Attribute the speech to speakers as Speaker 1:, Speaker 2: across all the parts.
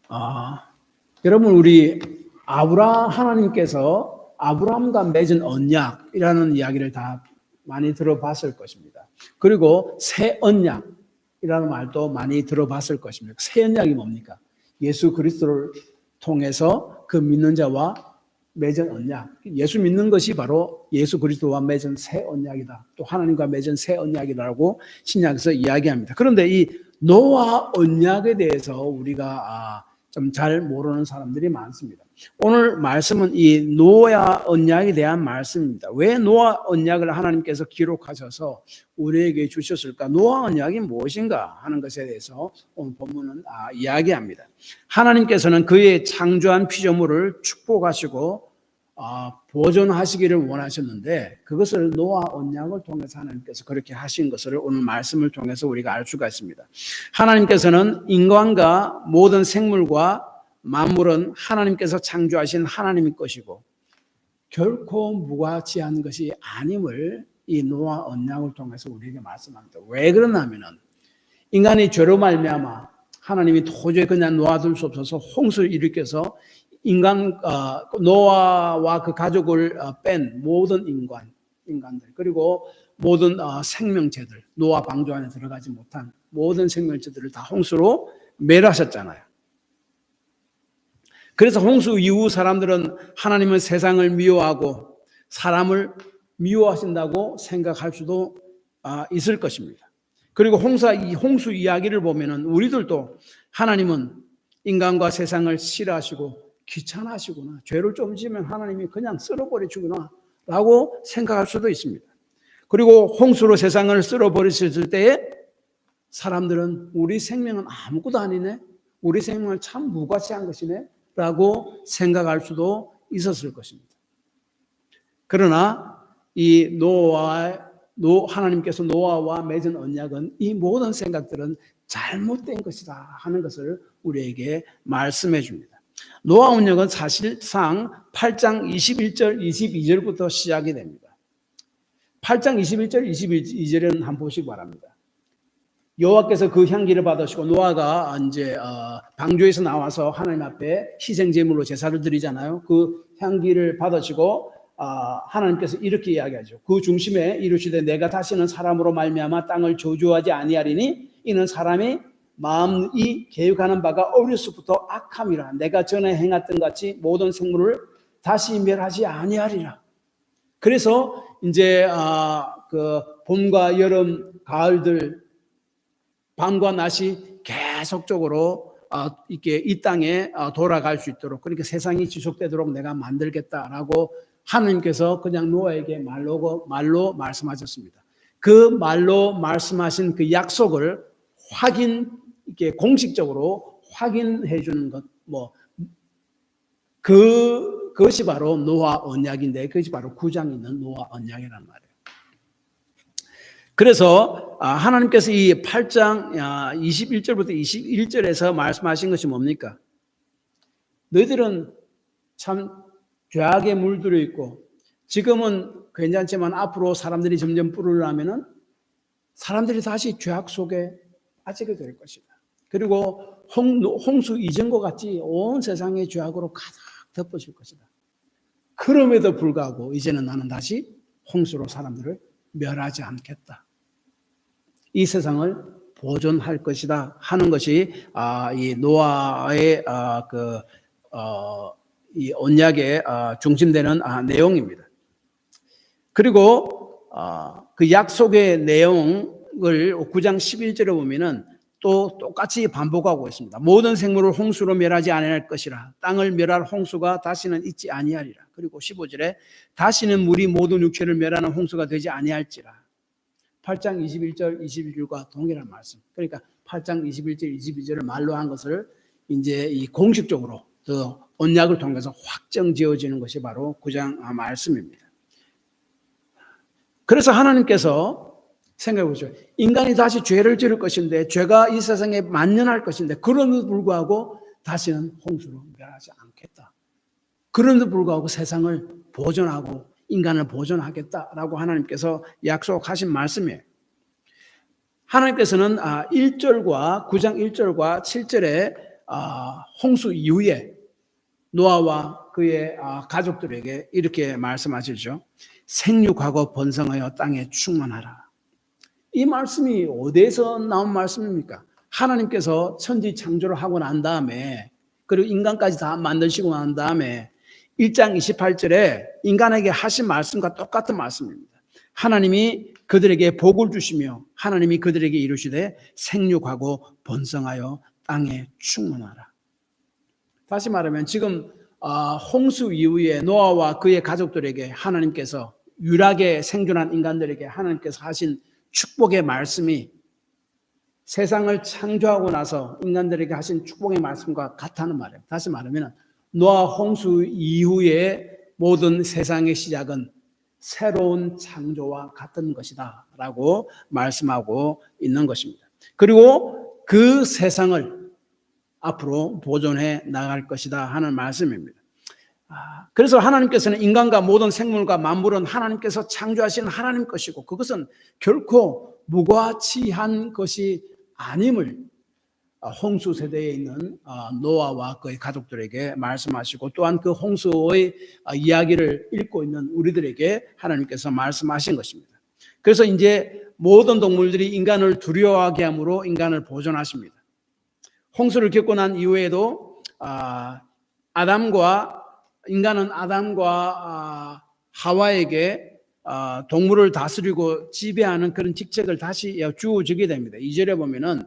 Speaker 1: 아, 여러분 우리 하나님께서 아브라함과 맺은 언약이라는 이야기를 다 많이 들어봤을 것입니다. 그리고 새 언약이라는 말도 많이 들어봤을 것입니다. 새 언약이 뭡니까? 예수 그리스도를 통해서 그 믿는 자와 맺은 언약. 예수 믿는 것이 바로 예수 그리스도와 맺은 새 언약이다. 또 하나님과 맺은 새 언약이라고 신약에서 이야기합니다. 그런데 이 노아 언약에 대해서 우리가 좀 잘 모르는 사람들이 많습니다. 오늘 말씀은 이 노아 언약에 대한 말씀입니다. 왜 노아 언약을 하나님께서 기록하셔서 우리에게 주셨을까? 노아 언약이 무엇인가 하는 것에 대해서 오늘 본문은 이야기합니다. 하나님께서는 그의 창조한 피조물을 축복하시고 보존하시기를 원하셨는데 그것을 노아 언약을 통해서 하나님께서 그렇게 하신 것을 오늘 말씀을 통해서 우리가 알 수가 있습니다. 하나님께서는 인간과 모든 생물과 만물은 하나님께서 창조하신 하나님의 것이고 결코 무가치한 것이 아님을 이 노아 언약을 통해서 우리에게 말씀합니다. 왜 그러냐면은 인간이 죄로 말미암아 하나님이 도저히 그냥 놓아둘 수 없어서 홍수를 일으켜서 노아와 그 가족을 뺀 모든 인간들 그리고 모든 생명체들 노아 방주 안에 들어가지 못한 모든 생명체들을 다 홍수로 멸하셨잖아요. 그래서 홍수 이후 사람들은 하나님은 세상을 미워하고 사람을 미워하신다고 생각할 수도 있을 것입니다. 그리고 홍수 이야기를 보면은 우리들도 하나님은 인간과 세상을 싫어하시고 귀찮아하시구나. 죄를 좀 지으면 하나님이 그냥 쓸어버리시구나 라고 생각할 수도 있습니다. 그리고 홍수로 세상을 쓸어버리셨을 때에 사람들은 우리 생명은 아무것도 아니네. 우리 생명은 참 무가치한 것이네 라고 생각할 수도 있었을 것입니다. 그러나 이 하나님께서 노아와 맺은 언약은 이 모든 생각들은 잘못된 것이다 하는 것을 우리에게 말씀해 줍니다. 노아 언약은 사실상 8장 21절 22절부터 시작이 됩니다. 8장 21절 22절은 한번 보시기 바랍니다. 여호와께서 그 향기를 받으시고 노아가 이제 방주에서 나와서 하나님 앞에 희생 제물로 제사를 드리잖아요. 그 향기를 받으시고 하나님께서 이렇게 이야기하죠. 그 중심에 이르시되 내가 다시는 사람으로 말미암아 땅을 저주하지 아니하리니 이는 사람이 마음이 계획하는 바가 어려서부터 악함이라. 내가 전에 행했던 같이 모든 생물을 다시 멸하지 아니하리라. 그래서 이제 그 봄과 여름, 가을들, 밤과 낮이 계속적으로 이렇게 이 땅에 돌아갈 수 있도록 그러니까 세상이 지속되도록 내가 만들겠다라고 하나님께서 그냥 노아에게 말로 말씀하셨습니다. 그 말로 말씀하신 그 약속을 이렇게 공식적으로 확인해 주는 것, 그것이 바로 노아 언약인데, 그것이 바로 9장에 있는 노아 언약이란 말이에요. 그래서 하나님께서 이 8장 21절부터 21절에서 말씀하신 것이 뭡니까? 너희들은 참 죄악에 물들어 있고 지금은 괜찮지만 앞으로 사람들이 점점 불으려면은 사람들이 다시 죄악 속에 빠지게 될 것이다. 그리고 홍수 이전과 같이 온 세상의 죄악으로 가득 덮어질 것이다. 그럼에도 불구하고 이제는 나는 다시 홍수로 사람들을 멸하지 않겠다. 이 세상을 보존할 것이다 하는 것이 이 노아의 이 언약에 중심되는 내용입니다. 그리고 그 약속의 내용을 9장 11절에 보면은 또 똑같이 반복하고 있습니다. 모든 생물을 홍수로 멸하지 아니할 것이라. 땅을 멸할 홍수가 다시는 있지 아니하리라. 그리고 15절에 다시는 물이 모든 육체를 멸하는 홍수가 되지 아니할지라. 8장 21절 22절과 동일한 말씀. 그러니까 8장 21절 22절을 말로 한 것을 이제 이 공식적으로 더 언약을 통해서 확정 지어지는 것이 바로 9장 말씀입니다. 그래서 하나님께서 생각해 보죠. 인간이 다시 죄를 지을 것인데 죄가 이 세상에 만연할 것인데 그럼에도 불구하고 다시는 홍수로 멸하지 않겠다. 그럼에도 불구하고 세상을 보존하고 인간을 보존하겠다라고 하나님께서 약속하신 말씀이에요. 하나님께서는 1절과 9장 1절과 7절에 홍수 이후에 노아와 그의 가족들에게 이렇게 말씀하시죠. 생육하고 번성하여 땅에 충만하라. 이 말씀이 어디에서 나온 말씀입니까? 하나님께서 천지 창조를 하고 난 다음에, 그리고 인간까지 다 만드시고 난 다음에 1장 28절에 인간에게 하신 말씀과 똑같은 말씀입니다. 하나님이 그들에게 복을 주시며 하나님이 그들에게 이루시되 생육하고 번성하여 땅에 충만하라. 다시 말하면 지금 홍수 이후에 노아와 그의 가족들에게 하나님께서, 유일하게 생존한 인간들에게 하나님께서 하신 축복의 말씀이 세상을 창조하고 나서 인간들에게 하신 축복의 말씀과 같다는 말이에요. 다시 말하면 노아 홍수 이후에 모든 세상의 시작은 새로운 창조와 같은 것이다 라고 말씀하고 있는 것입니다. 그리고 그 세상을 앞으로 보존해 나갈 것이다 하는 말씀입니다. 그래서 하나님께서는 인간과 모든 생물과 만물은 하나님께서 창조하신 하나님 것이고 그것은 결코 무가치한 것이 아님을 홍수 세대에 있는 노아와 그의 가족들에게 말씀하시고, 또한 그 홍수의 이야기를 읽고 있는 우리들에게 하나님께서 말씀하신 것입니다. 그래서 이제 모든 동물들이 인간을 두려워하게 함으로 인간을 보존하십니다. 홍수를 겪고 난 이후에도 인간은 아담과 하와에게 동물을 다스리고 지배하는 그런 직책을 다시 주어지게 됩니다. 2절에 보면은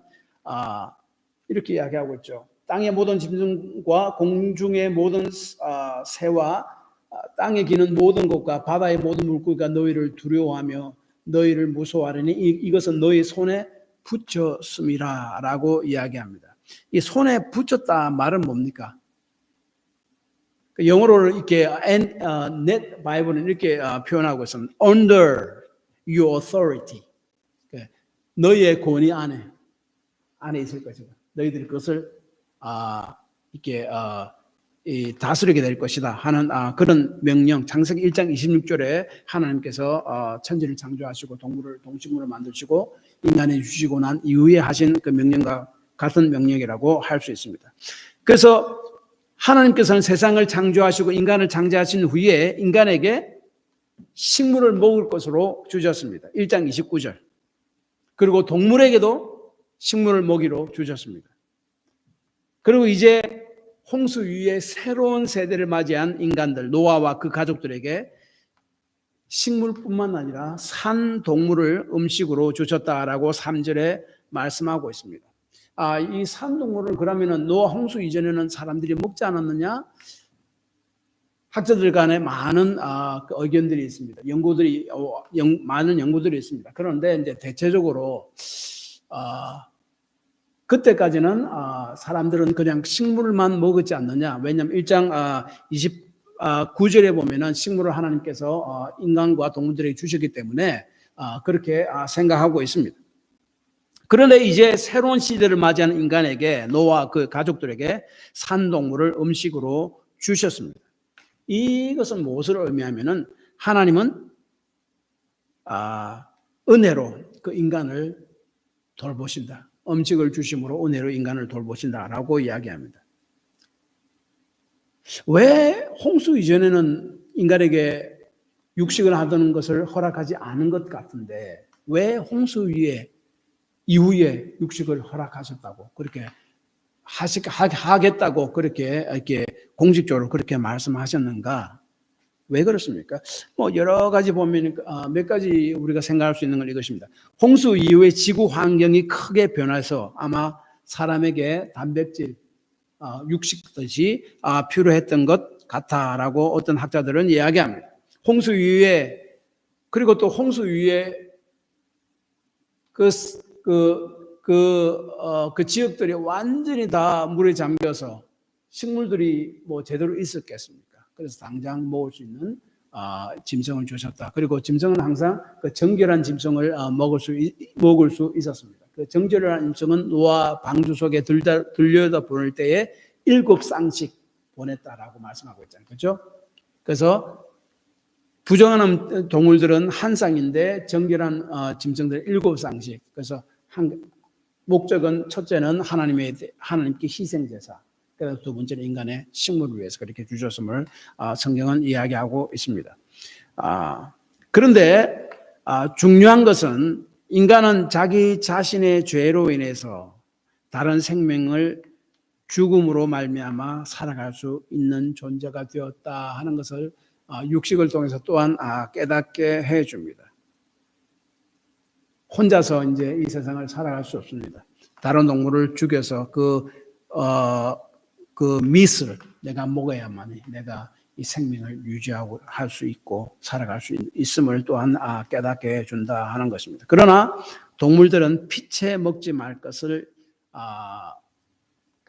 Speaker 1: 이렇게 이야기하고 있죠. 땅의 모든 짐승과 공중의 모든 새와 땅에 기는 모든 것과 바다의 모든 물고기가 너희를 두려워하며 너희를 무서워하려니 이것은 너희 손에 붙였음이라 라고 이야기합니다. 이 손에 붙였다 말은 뭡니까? 영어로 이렇게 넷 바이블은 이렇게 표현하고 있습니다. Under your authority. 너희의 권위 안에 있을 것이다. 너희들이 그것을 이렇게 다스리게 될 것이다 하는 그런 명령. 창세기 1장 26절에 하나님께서 천지를 창조하시고 동물을 동식물을 만드시고 인간에 주시고 난 이후에 하신 그 명령과 같은 명령이라고 할 수 있습니다. 그래서 하나님께서는 세상을 창조하시고 인간을 창조하신 후에 인간에게 식물을 먹을 것으로 주셨습니다. 1장 29절. 그리고 동물에게도 식물을 먹이로 주셨습니다. 그리고 이제 홍수 이후에 새로운 세대를 맞이한 인간들, 노아와 그 가족들에게 식물뿐만 아니라 산 동물을 음식으로 주셨다라고 3절에 말씀하고 있습니다. 이 산 동물을 그러면은 노아 홍수 이전에는 사람들이 먹지 않았느냐? 학자들 간에 많은 의견들이 있습니다. 많은 연구들이 있습니다. 그런데 이제 대체적으로 그때까지는 사람들은 그냥 식물만 먹었지 않느냐. 왜냐하면 1장 29절에 보면은 식물을 하나님께서 인간과 동물들에게 주셨기 때문에 그렇게 생각하고 있습니다. 그런데 이제 새로운 시대를 맞이하는 인간에게, 노아와 그 가족들에게 산동물을 음식으로 주셨습니다. 이것은 무엇을 의미하면은 하나님은 은혜로 그 인간을 돌보신다. 음식을 주심으로 은혜로 인간을 돌보신다라고 이야기합니다. 왜 홍수 이전에는 인간에게 육식을 하던 것을 허락하지 않은 것 같은데 왜 홍수 이후에 육식을 허락하셨다고 그렇게 하겠다고 그렇게 이렇게 공식적으로 그렇게 말씀하셨는가? 왜 그렇습니까? 여러 가지 보면 몇 가지 우리가 생각할 수 있는 건 이것입니다. 홍수 이후에 지구 환경이 크게 변해서 아마 사람에게 단백질, 육식듯이 필요했던 것 같다라고 어떤 학자들은 이야기합니다. 홍수 이후에, 그리고 또 홍수 이후에 그 지역들이 완전히 다 물에 잠겨서 식물들이 제대로 있었겠습니까? 그래서 당장 먹을 수 있는 짐승을 주셨다. 그리고 짐승은 항상 그 정결한 짐승을 먹을 수 있었습니다. 그 정결한 짐승은 노아 방주 속에 들여다 보낼 때에 7쌍씩 보냈다라고 말씀하고 있잖아요. 그렇죠? 그래서 부정한 동물들은 한 쌍인데 정결한 짐승들은 7쌍씩. 그래서 목적은 첫째는 하나님께 희생제사, 그래서 두 번째는 인간의 식물을 위해서 그렇게 주셨음을 성경은 이야기하고 있습니다. 그런데 중요한 것은 인간은 자기 자신의 죄로 인해서 다른 생명을 죽음으로 말미암아 살아갈 수 있는 존재가 되었다 하는 것을 육식을 통해서 또한 깨닫게 해줍니다. 혼자서 이제 이 세상을 살아갈 수 없습니다. 다른 동물을 죽여서 그 미스를 내가 먹어야만 내가 이 생명을 유지하고 할 수 있고 살아갈 수 있음을 또한 깨닫게 해준다 하는 것입니다. 그러나 동물들은 피채 먹지 말 것을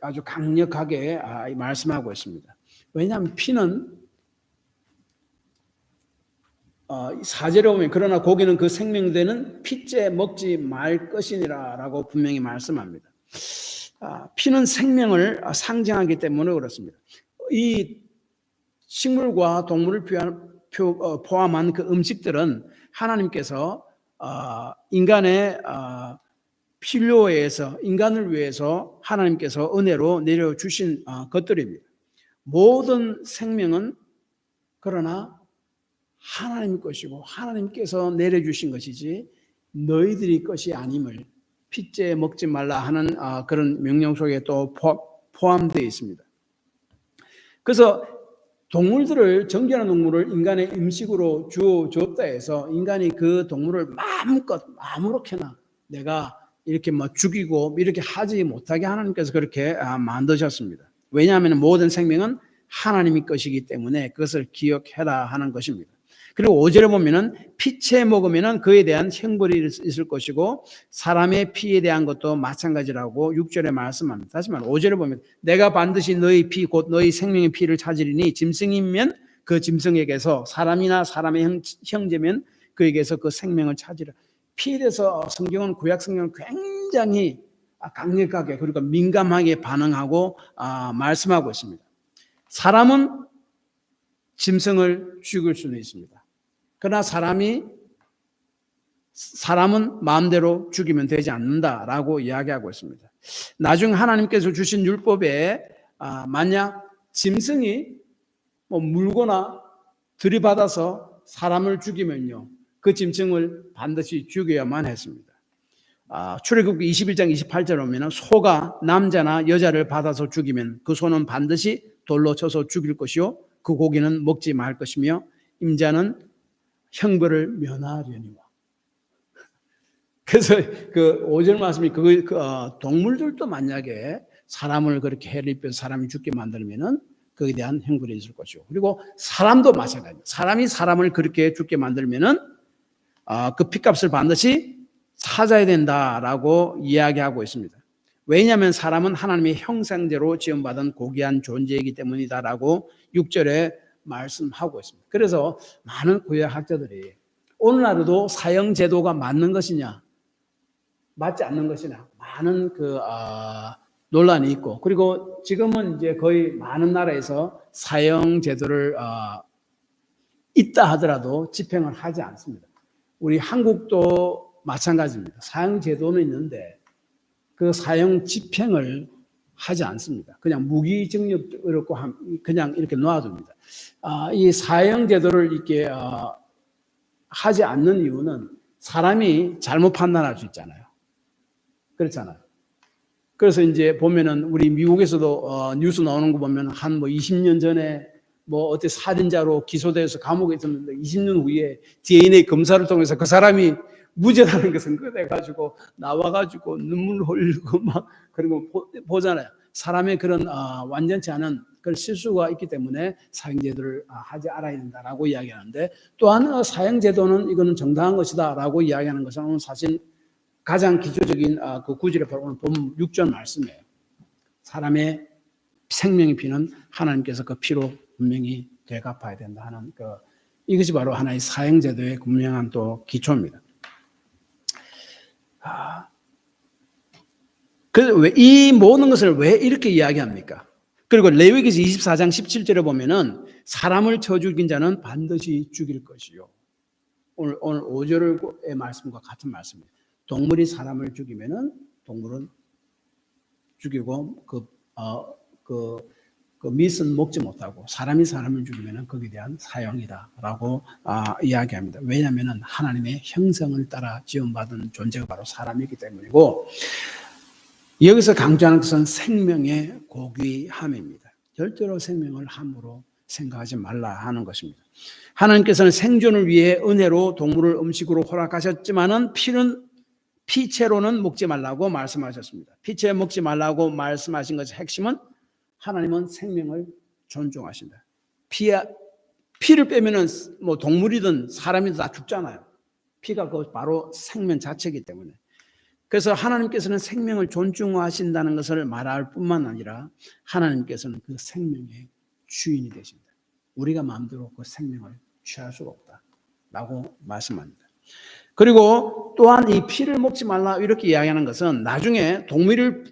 Speaker 1: 아주 강력하게 말씀하고 있습니다. 왜냐하면 피는 4절에 보면 그러나 고기는 그 생명되는 피째 먹지 말 것이니라 라고 분명히 말씀합니다. 피는 생명을 상징하기 때문에 그렇습니다. 이 식물과 동물을 포함한 그 음식들은 하나님께서 인간의 필요에 의해서 인간을 위해서 하나님께서 은혜로 내려주신 것들입니다. 모든 생명은 그러나 하나님 것이고 하나님께서 내려주신 것이지 너희들이 것이 아님을 피째 먹지 말라 하는 그런 명령 속에 또 포함되어 있습니다. 그래서 동물들을 정결한 동물을 인간의 음식으로 주었다 해서 인간이 그 동물을 마음껏 아무렇게나 내가 이렇게 죽이고 이렇게 하지 못하게 하나님께서 그렇게 만드셨습니다. 왜냐하면 모든 생명은 하나님의 것이기 때문에 그것을 기억해라 하는 것입니다. 그리고 5절에 보면은 피채 먹으면은 그에 대한 형벌이 있을 것이고 사람의 피에 대한 것도 마찬가지라고 6절에 말씀합니다. 다시 말해 5절에 보면 내가 반드시 너희 피 곧 너희 생명의 피를 찾으리니 짐승이면 그 짐승에게서 사람이나 사람의 형제면 그에게서 그 생명을 찾으라. 피에 대해서 성경은 구약 성경은 굉장히 강력하게 그리고 민감하게 반응하고 말씀하고 있습니다. 사람은 짐승을 죽일 수는 있습니다. 그러나 사람은 마음대로 죽이면 되지 않는다라고 이야기하고 있습니다. 나중 하나님께서 주신 율법에 만약 짐승이 물거나 들이받아서 사람을 죽이면요, 그 짐승을 반드시 죽여야만 했습니다. 출애굽기 21장 28절에 보면 소가 남자나 여자를 받아서 죽이면 그 소는 반드시 돌로 쳐서 죽일 것이요 그 고기는 먹지 말 것이며 임자는 형벌을 면하려니와. 그래서 그 5절 말씀이 동물들도 만약에 사람을 그렇게 해를 입혀서 사람이 죽게 만들면은 거기에 대한 형벌이 있을 것이고, 그리고 사람도 마찬가지입니다. 사람이 사람을 그렇게 죽게 만들면은 그 핏값을 반드시 찾아야 된다라고 이야기하고 있습니다. 왜냐하면 사람은 하나님의 형상대로 지음받은 고귀한 존재이기 때문이다라고 6절에 말씀하고 있습니다. 그래서 많은 구약학자들이 오늘날에도 사형제도가 맞는 것이냐 맞지 않는 것이냐 많은 논란이 있고, 그리고 지금은 이제 거의 많은 나라에서 사형제도를 있다 하더라도 집행을 하지 않습니다. 우리 한국도 마찬가지입니다. 사형제도는 있는데 그 사형 집행을 하지 않습니다. 그냥 무기징역으로 그냥 이렇게 놔둡니다. 이 사형제도를 이렇게 하지 않는 이유는 사람이 잘못 판단할 수 있잖아요. 그렇잖아요. 그래서 이제 보면은 우리 미국에서도 뉴스 나오는 거 보면 한 20년 전에 어때 살인자로 기소돼서 감옥에 있었는데 20년 후에 DNA 검사를 통해서 그 사람이 무죄라는 것은 그래가지고 나와가지고 눈물 흘리고 막 그런 거 보잖아요. 사람의 그런 완전치 않은 그런 실수가 있기 때문에 사형제도를 하지 않아야 된다라고 이야기하는데, 또한 사형제도는 이거는 정당한 것이다라고 이야기하는 것은 사실 가장 기초적인 그 구절에 바로 본 6절 말씀이에요. 사람의 생명의 피는 하나님께서 그 피로 분명히 되갚아야 된다 하는 이것이 바로 하나의 사형제도의 분명한 또 기초입니다. 그래서 이 모든 것을 왜 이렇게 이야기합니까? 그리고 레위기서 24장 17절에 보면은 사람을 쳐 죽인 자는 반드시 죽일 것이요. 오늘 5절의 말씀과 같은 말씀입니다. 동물이 사람을 죽이면은 동물은 죽이고 그 밑은 먹지 못하고 사람이 사람을 죽이면 거기에 대한 사형이다라고 이야기합니다. 왜냐하면 하나님의 형상을 따라 지음받은 존재가 바로 사람이기 때문이고, 여기서 강조하는 것은 생명의 고귀함입니다. 절대로 생명을 함부로 생각하지 말라 하는 것입니다. 하나님께서는 생존을 위해 은혜로 동물을 음식으로 허락하셨지만은 피채로는 먹지 말라고 말씀하셨습니다. 피채 먹지 말라고 말씀하신 것의 핵심은 하나님은 생명을 존중하신다. 피를 빼면은 뭐 동물이든 사람이든 다 죽잖아요. 피가 바로 생명 자체이기 때문에. 그래서 하나님께서는 생명을 존중하신다는 것을 말할 뿐만 아니라 하나님께서는 그 생명의 주인이 되십니다. 우리가 마음대로 그 생명을 취할 수가 없다라고 말씀합니다. 그리고 또한 이 피를 먹지 말라 이렇게 이야기하는 것은 나중에 동물의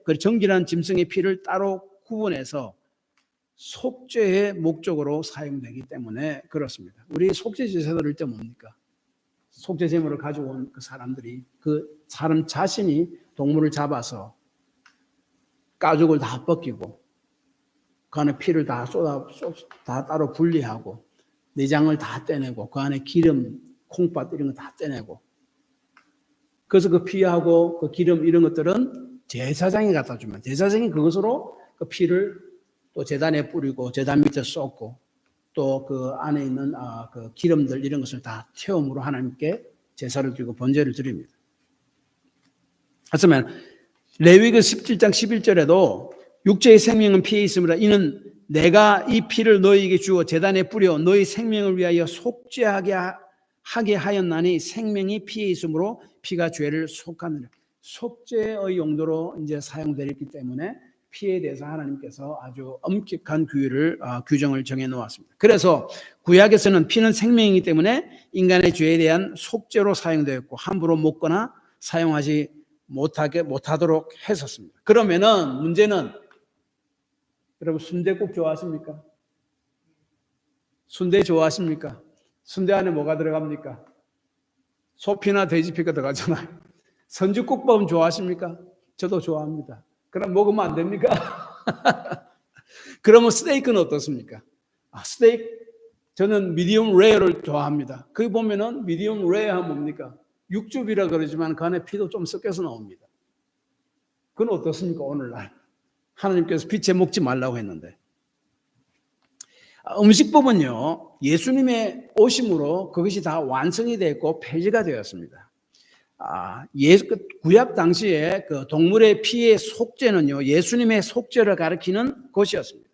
Speaker 1: 그 정결한 짐승의 피를 따로 구분해서 속죄의 목적으로 사용되기 때문에 그렇습니다. 우리 속죄 제사 드릴 때 뭡니까? 속죄 제물을 가지고 온 그 사람들이 그 사람 자신이 동물을 잡아서 가죽을 다 벗기고 그 안에 피를 다 따로 분리하고 내장을 다 떼내고 그 안에 기름, 콩팥 이런 거 다 떼내고, 그래서 그 피하고 그 기름 이런 것들은 제사장이 갖다 주면 제사장이 그것으로 그 피를 또 제단에 뿌리고 제단 밑에 쏟고 또 그 안에 있는 그 기름들 이런 것을 다 태움으로 하나님께 제사를 드리고 번제를 드립니다. 하지만 레위기 17장 11절에도 육체의 생명은 피에 있으므로 이는 내가 이 피를 너희에게 주어 제단에 뿌려 너희 생명을 위하여 속죄하게 하였나니 생명이 피에 있으므로 피가 죄를 속하느니라. 속죄의 용도로 이제 사용되었기 때문에 피에 대해서 하나님께서 아주 엄격한 규정을 정해 놓았습니다. 그래서 구약에서는 피는 생명이기 때문에 인간의 죄에 대한 속죄로 사용되었고 함부로 먹거나 사용하지 못하도록 했었습니다. 그러면은 문제는, 여러분 순댓국 좋아하십니까? 순대 좋아하십니까? 순대 안에 뭐가 들어갑니까? 소피나 돼지피가 들어가잖아요. 선지국밥은 좋아하십니까? 저도 좋아합니다. 그럼 먹으면 안 됩니까? 그러면 스테이크는 어떻습니까? 스테이크 저는 미디엄 레어를 좋아합니다. 거기 보면은 미디엄 레어 하면 뭡니까? 육즙이라 그러지만 그 안에 피도 좀 섞여서 나옵니다. 그건 어떻습니까? 오늘날 하나님께서 피채 먹지 말라고 했는데, 음식법은요 예수님의 오심으로 그것이 다 완성이 됐고 폐지가 되었습니다. 구약 당시에 그 동물의 피의 속죄는요 예수님의 속죄를 가리키는 것이었습니다.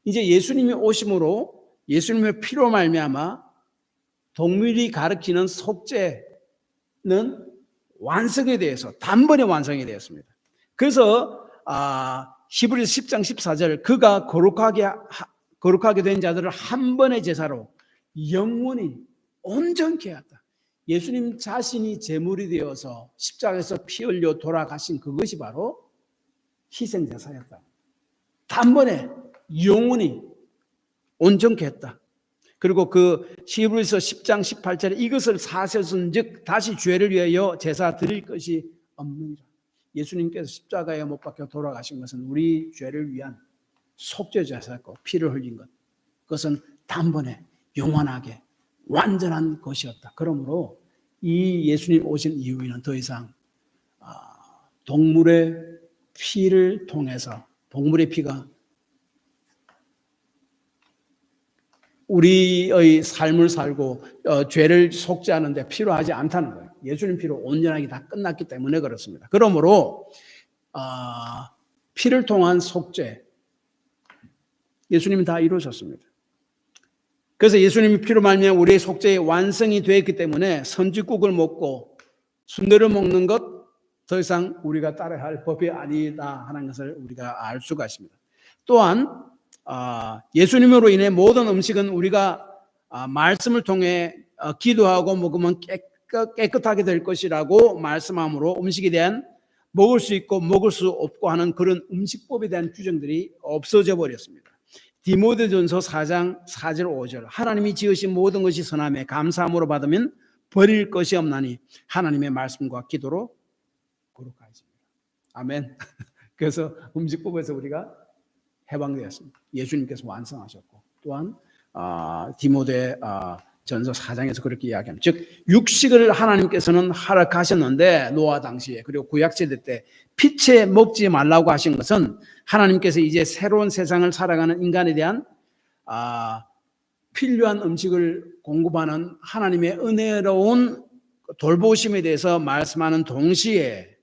Speaker 1: 이제 예수님이 오심으로 예수님의 피로 말미암아 동물이 가리키는 속죄는 완성에 대해서 단번에 완성이 되었습니다. 그래서 히브리서 10장 14절 그가 거룩하게 된 자들을 한 번의 제사로 영원히 온전케 하였다. 예수님 자신이 제물이 되어서 십자가에서 피 흘려 돌아가신 그것이 바로 희생제사였다. 단번에 영원히 온전케 했다. 그리고 그 히브리서 10장 18절에 이것을 사셨은즉 다시 죄를 위하여 제사 드릴 것이 없느니라. 예수님께서 십자가에 못 박혀 돌아가신 것은 우리 죄를 위한 속죄 제사였고 피를 흘린 것, 그것은 단번에 영원하게 완전한 것이었다. 그러므로 이 예수님 오신 이후에는 더 이상 동물의 피를 통해서 동물의 피가 우리의 삶을 살고 죄를 속죄하는 데 필요하지 않다는 거예요. 예수님 피로 온전하게 다 끝났기 때문에 그렇습니다. 그러므로 피를 통한 속죄 예수님이 다 이루셨습니다. 그래서 예수님이 피로 말미암아 우리의 속죄의 완성이 되었기 때문에 선지국을 먹고 순대를 먹는 것 더 이상 우리가 따라야 할 법이 아니다 하는 것을 우리가 알 수가 있습니다. 또한 예수님으로 인해 모든 음식은 우리가 말씀을 통해 기도하고 먹으면 깨끗하게 될 것이라고 말씀함으로 음식에 대한 먹을 수 있고 먹을 수 없고 하는 그런 음식법에 대한 규정들이 없어져 버렸습니다. 디모데전서 4장 4절 5절 하나님이 지으신 모든 것이 선하며 감사함으로 받으면 버릴 것이 없나니 하나님의 말씀과 기도로 거룩하십니다. 아멘. 그래서 음식법에서 우리가 해방되었습니다. 예수님께서 완성하셨고 또한 디모데 전서 4장에서 그렇게 이야기합니다. 즉 육식을 하나님께서는 허락하셨는데 노아 당시에 그리고 구약시대 때 피채 먹지 말라고 하신 것은 하나님께서 이제 새로운 세상을 살아가는 인간에 대한 필요한 음식을 공급하는 하나님의 은혜로운 돌보심에 대해서 말씀하는 동시에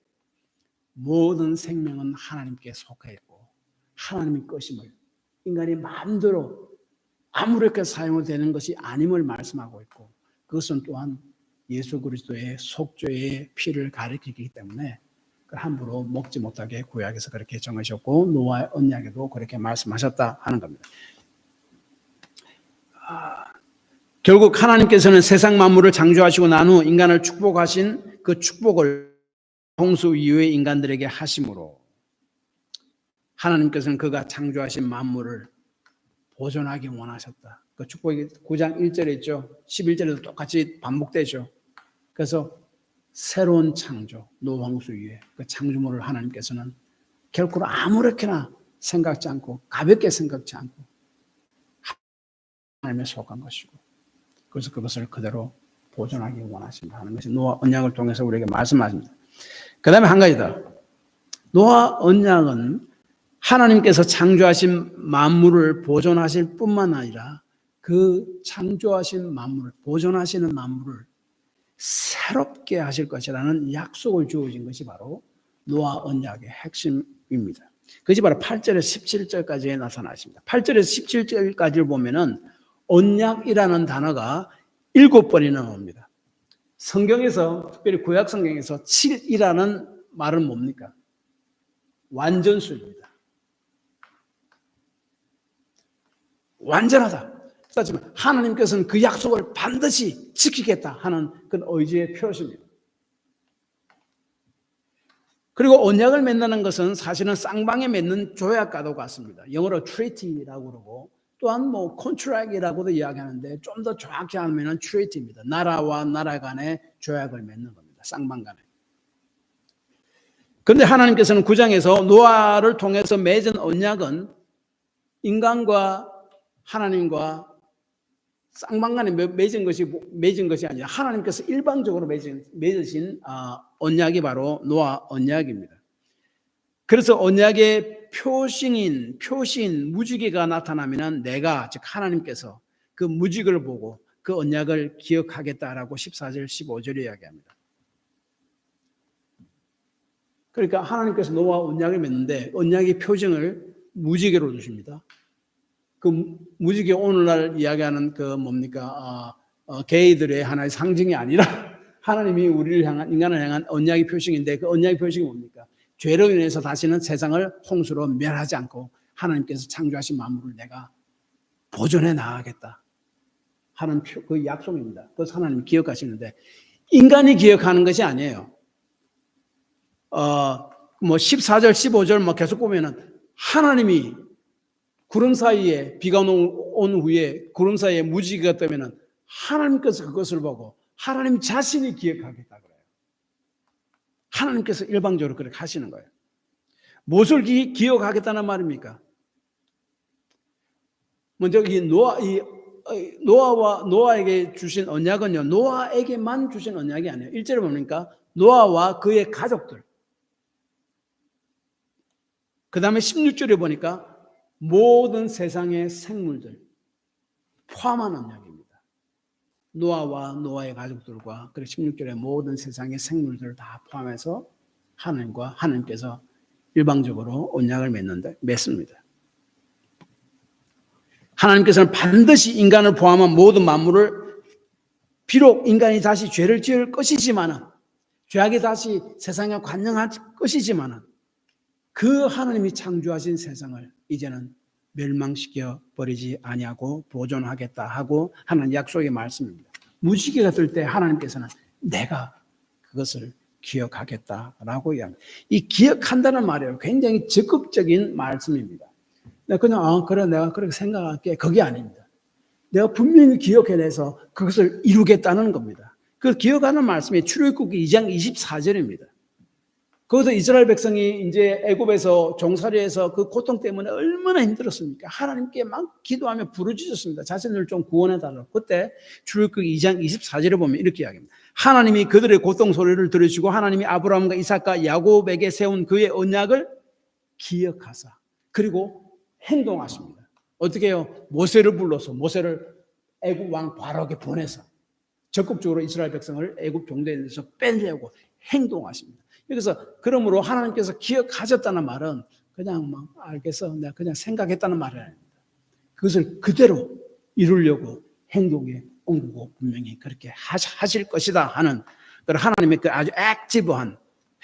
Speaker 1: 모든 생명은 하나님께 속해 있고 하나님의 것임을 인간이 마음대로 아무렇게 사용이 되는 것이 아님을 말씀하고 있고 그것은 또한 예수 그리스도의 속죄의 피를 가리키기 때문에 함부로 먹지 못하게 구약에서 그렇게 정하셨고 노아의 언약에도 그렇게 말씀하셨다 하는 겁니다. 결국 하나님께서는 세상 만물을 창조하시고 난 후 인간을 축복하신 그 축복을 홍수 이후의 인간들에게 하심으로 하나님께서는 그가 창조하신 만물을 보존하기 원하셨다. 그 축복이 9장 1절에 있죠. 11절에도 똑같이 반복되죠. 그래서 새로운 창조, 노홍수 이후에 그 창조물을 하나님께서는 결코 아무렇게나 생각지 않고 가볍게 생각지 않고 하나님의 속한 것이고 그래서 그것을 그대로 보존하기 원하신다 하는 것이 노아 언약을 통해서 우리에게 말씀하십니다. 그 다음에 한 가지 더. 노아 언약은 하나님께서 창조하신 만물을 보존하실 뿐만 아니라 그 창조하신 만물을 보존하시는 만물을 새롭게 하실 것이라는 약속을 주어진 것이 바로 노아 언약의 핵심입니다. 그것이 바로 8절에서 17절까지에 나타나십니다. 8절에서 17절까지를 보면은 언약이라는 단어가 7번이나 나옵니다. 성경에서 특별히 구약 성경에서 7이라는 말은 뭡니까? 완전수입니다. 완전하다. 하지만 하나님께서는 그 약속을 반드시 지키겠다 하는 그런 의지의 표시입니다. 그리고 언약을 맺는 것은 사실은 쌍방에 맺는 조약과도 같습니다. 영어로 treaty라고 그러고 또한 contract이라고도 이야기하는데 좀 더 정확히 하면 treaty입니다. 나라와 나라 간의 조약을 맺는 겁니다. 쌍방 간에. 그런데 하나님께서는 9장에서 노아를 통해서 맺은 언약은 인간과 하나님과 쌍방간에 맺은 것이 아니라 하나님께서 일방적으로 맺으신 언약이 바로 노아 언약입니다. 그래서 언약의 표시인 무지개가 나타나면 내가 즉 하나님께서 그 무지개를 보고 그 언약을 기억하겠다라고 14절 15절에 이야기합니다. 그러니까 하나님께서 노아와 언약을 맺는데 언약의 표징을 무지개로 주십니다. 그 무지개 오늘날 이야기하는 그 뭡니까? 게이들의 하나의 상징이 아니라 하나님이 우리를 향한 인간을 향한 언약의 표징인데 그 언약의 표징이 뭡니까? 죄로 인해서 다시는 세상을 홍수로 멸하지 않고 하나님께서 창조하신 만물을 내가 보존해 나가겠다 하는 그 약속입니다. 그래서 하나님이 기억하시는데 인간이 기억하는 것이 아니에요. 14절, 15절 계속 보면은 하나님이 구름 사이에 비가 온 후에 구름 사이에 무지개가 뜨면은 하나님께서 그것을 보고 하나님 자신이 기억하겠다 그래요. 하나님께서 일방적으로 그렇게 하시는 거예요. 무엇을 기억하겠다는 말입니까? 먼저 노아에게 주신 언약은요, 노아에게만 주신 언약이 아니에요. 1절에 뭡니까? 노아와 그의 가족들. 그 다음에 16절에 보니까 모든 세상의 생물들 포함한 언약입니다. 노아와 노아의 가족들과 그리고 16절에 모든 세상의 생물들을 다 포함해서 하나님께서 일방적으로 언약을 맺습니다. 하나님께서는 반드시 인간을 포함한 모든 만물을 비록 인간이 다시 죄를 지을 것이지만은 죄악이 다시 세상에 관영할 것이지만은 그 하나님이 창조하신 세상을 이제는 멸망시켜 버리지 아니하고 보존하겠다 하고 하는 약속의 말씀입니다. 무지개가 뜰 때 하나님께서는 내가 그것을 기억하겠다라고 이야기합니다. 이 기억한다는 말이에요. 굉장히 적극적인 말씀입니다. 그냥 그래 내가 그렇게 생각할게 그게 아닙니다. 내가 분명히 기억해내서 그것을 이루겠다는 겁니다. 그 기억하는 말씀이 출애굽기 2장 24절입니다. 거기서 이스라엘 백성이 이제 애굽에서 종살이에서 그 고통 때문에 얼마나 힘들었습니까? 하나님께 막 기도하며 부르짖었습니다. 자신을 좀 구원해 달라고. 그때 출애굽기 2장 24절에 보면 이렇게 이야기합니다. 하나님이 그들의 고통 소리를 들으시고 하나님이 아브라함과 이삭과 야곱에게 세운 그의 언약을 기억하사 그리고 행동하십니다. 어떻게 해요? 모세를 불러서 모세를 애굽 왕 바로에게 보내서 적극적으로 이스라엘 백성을 애굽 종대에서 빼내려고 행동하십니다. 그래서 그러므로 하나님께서 기억하셨다는 말은 그냥 막 알겠어, 내가 그냥 생각했다는 말이 아닙니다. 그것을 그대로 이루려고 행동에 옮기고 분명히 그렇게 하실 것이다 하는 그런 하나님의 그 아주 액티브한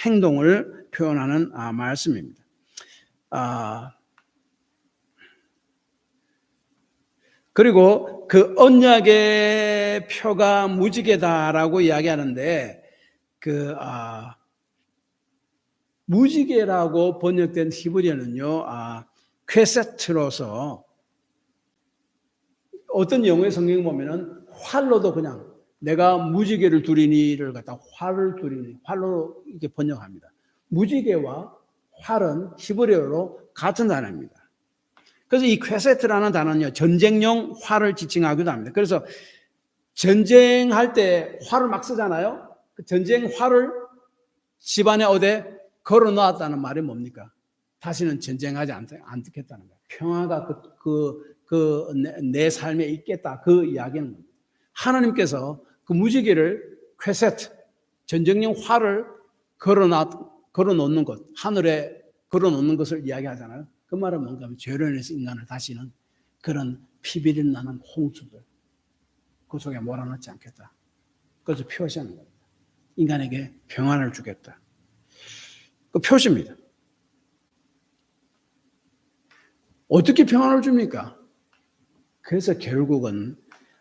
Speaker 1: 행동을 표현하는 말씀입니다. 그리고 그 언약의 표가 무지개다라고 이야기하는데 무지개라고 번역된 히브리어는요, 퀘세트로서 어떤 영어의 성경을 보면은 활로도 그냥 내가 무지개를 두리니를 갖다 활을 두리니 활로 이렇게 번역합니다. 무지개와 활은 히브리어로 같은 단어입니다. 그래서 이 퀘세트라는 단어는요, 전쟁용 활을 지칭하기도 합니다. 그래서 전쟁할 때 활을 막 쓰잖아요. 그 전쟁 활을 집안에 어디에 걸어 놨다는 말이 뭡니까? 다시는 전쟁하지 않겠다는 거예요. 평화가 내 삶에 있겠다. 그 이야기는 겁니다. 하나님께서 그 무지개를 퀘세트, 전쟁용 활을 걸어 놓는 것, 하늘에 걸어 놓는 것을 이야기하잖아요. 그 말은 뭔가 하면 죄로 인해서 인간을 다시는 그런 피비린 나는 홍수들 그 속에 몰아넣지 않겠다. 그것을 표시하는 겁니다. 인간에게 평안을 주겠다. 그 표시입니다. 어떻게 평안을 줍니까? 그래서 결국은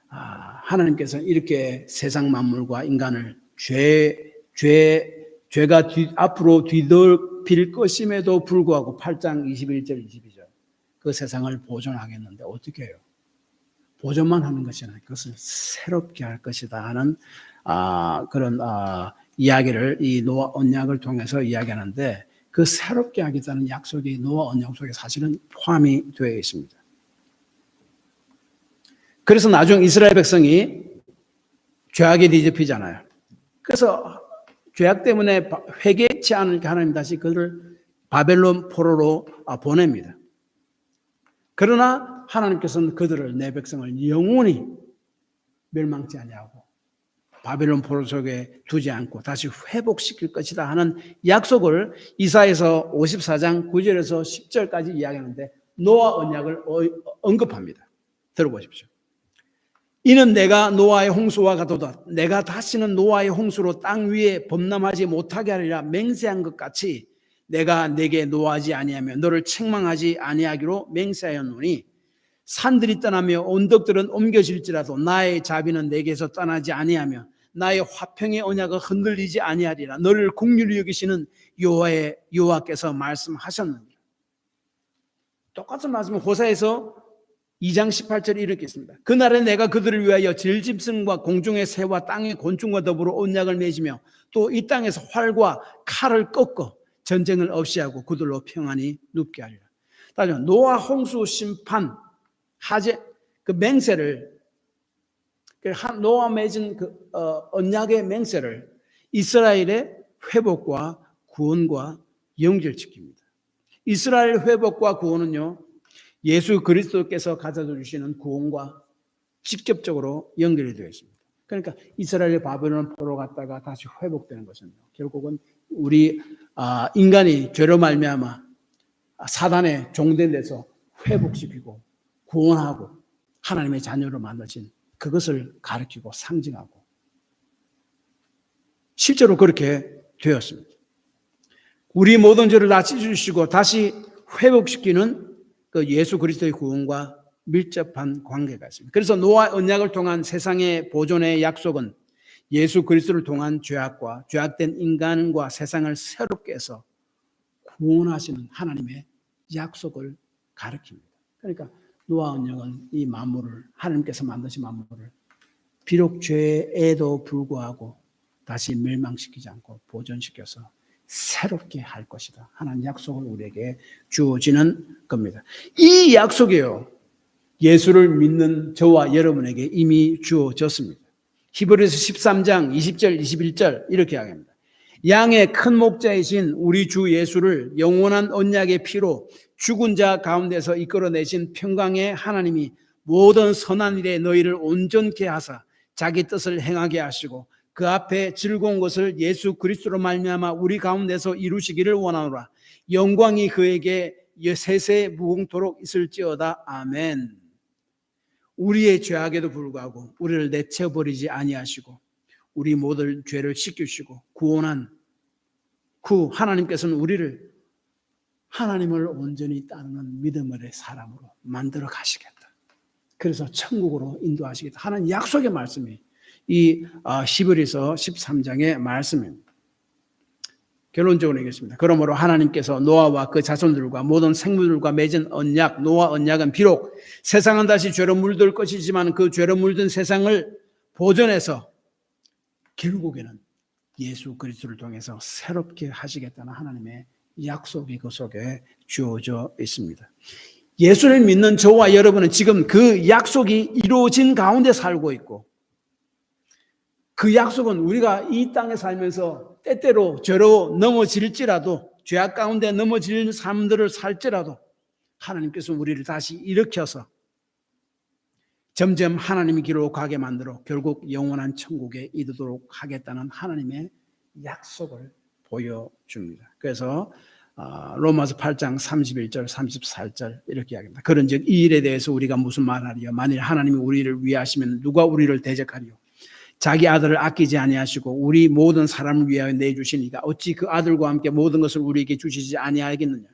Speaker 1: 하나님께서 이렇게 세상 만물과 인간을 죄가 앞으로 뒤덮일 것임에도 불구하고 8장 21절 22절 그 세상을 보존하겠는데 어떻게 해요? 보존만 하는 것이 아니라 그것을 새롭게 할 것이다 하는 그런 이야기를 이 노아 언약을 통해서 이야기하는데 그 새롭게 하겠다는 약속이 노아 언약 속에 사실은 포함이 되어 있습니다. 그래서 나중 이스라엘 백성이 죄악에 뒤집히잖아요. 그래서 죄악 때문에 회개치 않으니까 하나님 다시 그들을 바벨론 포로로 보냅니다. 그러나 하나님께서는 그들을 내 백성을 영원히 멸망치 아니하고 바벨론 포로 속에 두지 않고 다시 회복시킬 것이다 하는 약속을 이사야서 54장 9절에서 10절까지 이야기하는데 노아 언약을 언급합니다. 들어보십시오. 이는 내가 노아의 홍수와 같도다. 내가 다시는 노아의 홍수로 땅 위에 범람하지 못하게 하리라 맹세한 것 같이 내가 내게 노하지 아니하며 너를 책망하지 아니하기로 맹세하였노니 산들이 떠나며 언덕들은 옮겨질지라도 나의 자비는 내게서 떠나지 아니하며 나의 화평의 언약은 흔들리지 아니하리라. 너를 긍휼히 여기시는 여호와께서 말씀하셨느니라. 똑같은 말씀은 호사에서 2장 18절에 이렇게 있습니다. 그날에 내가 그들을 위하여 들짐승과 공중의 새와 땅의 곤충과 더불어 언약을 맺으며 또 이 땅에서 활과 칼을 꺾어 전쟁을 없이 하고 그들로 평안히 눕게 하리라. 다시 노아 홍수 심판 하제 그 맹세를 노아 맺은 그 언약의 맹세를 이스라엘의 회복과 구원과 연결시킵니다. 이스라엘 회복과 구원은요, 예수 그리스도께서 가져다 주시는 구원과 직접적으로 연결이 되어 있습니다. 그러니까 이스라엘의 바벨론 포로 갔다가 다시 회복되는 것은 결국은 우리 인간이 죄로 말미암아 사단의 종된 데서 회복시키고 구원하고 하나님의 자녀로 만드신 그것을 가리키고 상징하고 실제로 그렇게 되었습니다. 우리 모든 죄를 다 찢어주시고 다시 회복시키는 그 예수 그리스도의 구원과 밀접한 관계가 있습니다. 그래서 노아 언약을 통한 세상의 보존의 약속은 예수 그리스도를 통한 죄악과 죄악된 인간과 세상을 새롭게 해서 구원하시는 하나님의 약속을 가리킵니다. 그러니까 노아 언약은 이 만물을 하나님께서 만드신 만물을 비록 죄에도 불구하고 다시 멸망시키지 않고 보존시켜서 새롭게 할 것이다 하는 약속을 우리에게 주어지는 겁니다. 이 약속이요, 예수를 믿는 저와 여러분에게 이미 주어졌습니다. 히브리서 13장 20절 21절 이렇게 이야기합니다. 양의 큰 목자이신 우리 주 예수를 영원한 언약의 피로 죽은 자 가운데서 이끌어내신 평강의 하나님이 모든 선한 일에 너희를 온전케 하사 자기 뜻을 행하게 하시고 그 앞에 즐거운 것을 예수 그리스도로 말미암아 우리 가운데서 이루시기를 원하노라. 영광이 그에게 세세 무궁토록 있을지어다. 아멘. 우리의 죄악에도 불구하고 우리를 내쳐버리지 아니하시고 우리 모든 죄를 씻기시고 구원한 그 하나님께서는 우리를 하나님을 온전히 따르는 믿음의 사람으로 만들어 가시겠다. 그래서 천국으로 인도하시겠다 하는 약속의 말씀이 이 히브리서 13장의 말씀입니다. 결론적으로 얘기했습니다. 그러므로 하나님께서 노아와 그 자손들과 모든 생물들과 맺은 언약, 노아 언약은 비록 세상은 다시 죄로 물들 것이지만 그 죄로 물든 세상을 보존해서 결국에는 예수 그리스도를 통해서 새롭게 하시겠다는 하나님의 약속이 그 속에 주어져 있습니다. 예수를 믿는 저와 여러분은 지금 그 약속이 이루어진 가운데 살고 있고, 그 약속은 우리가 이 땅에 살면서 때때로 죄로 넘어질지라도, 죄악 가운데 넘어질 삶들을 살지라도 하나님께서 우리를 다시 일으켜서 점점 하나님의 길로 가게 만들어 결국 영원한 천국에 이르도록 하겠다는 하나님의 약속을 보여줍니다. 그래서 로마서 8장 31절 34절 이렇게 이야기합니다. 그런즉 이 일에 대해서 우리가 무슨 말하리요? 만일 하나님이 우리를 위하시면 누가 우리를 대적하리요? 자기 아들을 아끼지 아니하시고 우리 모든 사람을 위하여 내주시니까 어찌 그 아들과 함께 모든 것을 우리에게 주시지 아니하겠느냐?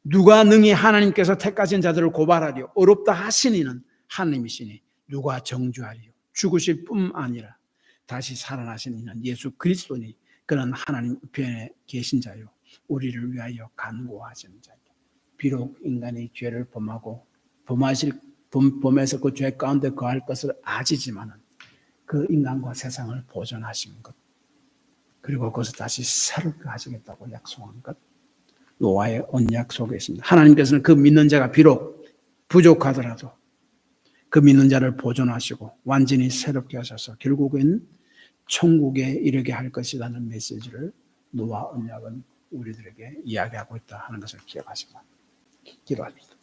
Speaker 1: 누가 능히 하나님께서 택하신 자들을 고발하리요? 어렵다 하시니는 하나님이시니 누가 정죄하리요? 죽으실 뿐 아니라 다시 살아나신 이는 예수 그리스도니 그는 하나님 우편에 계신 자요 우리를 위하여 간구하시는 자요. 비록 인간이 죄를 범하고 범해서 그 죄 가운데 거할 것을 아시지만은 그 인간과 세상을 보존하신 것, 그리고 그것을 다시 새롭게 하시겠다고 약속한 것, 노아의 언약 속에 있습니다. 하나님께서는 그 믿는 자가 비록 부족하더라도 그 믿는 자를 보존하시고 완전히 새롭게 하셔서 결국엔 천국에 이르게 할 것이라는 메시지를 노아 언약은 우리들에게 이야기하고 있다 하는 것을 기억하시고 기도합니다.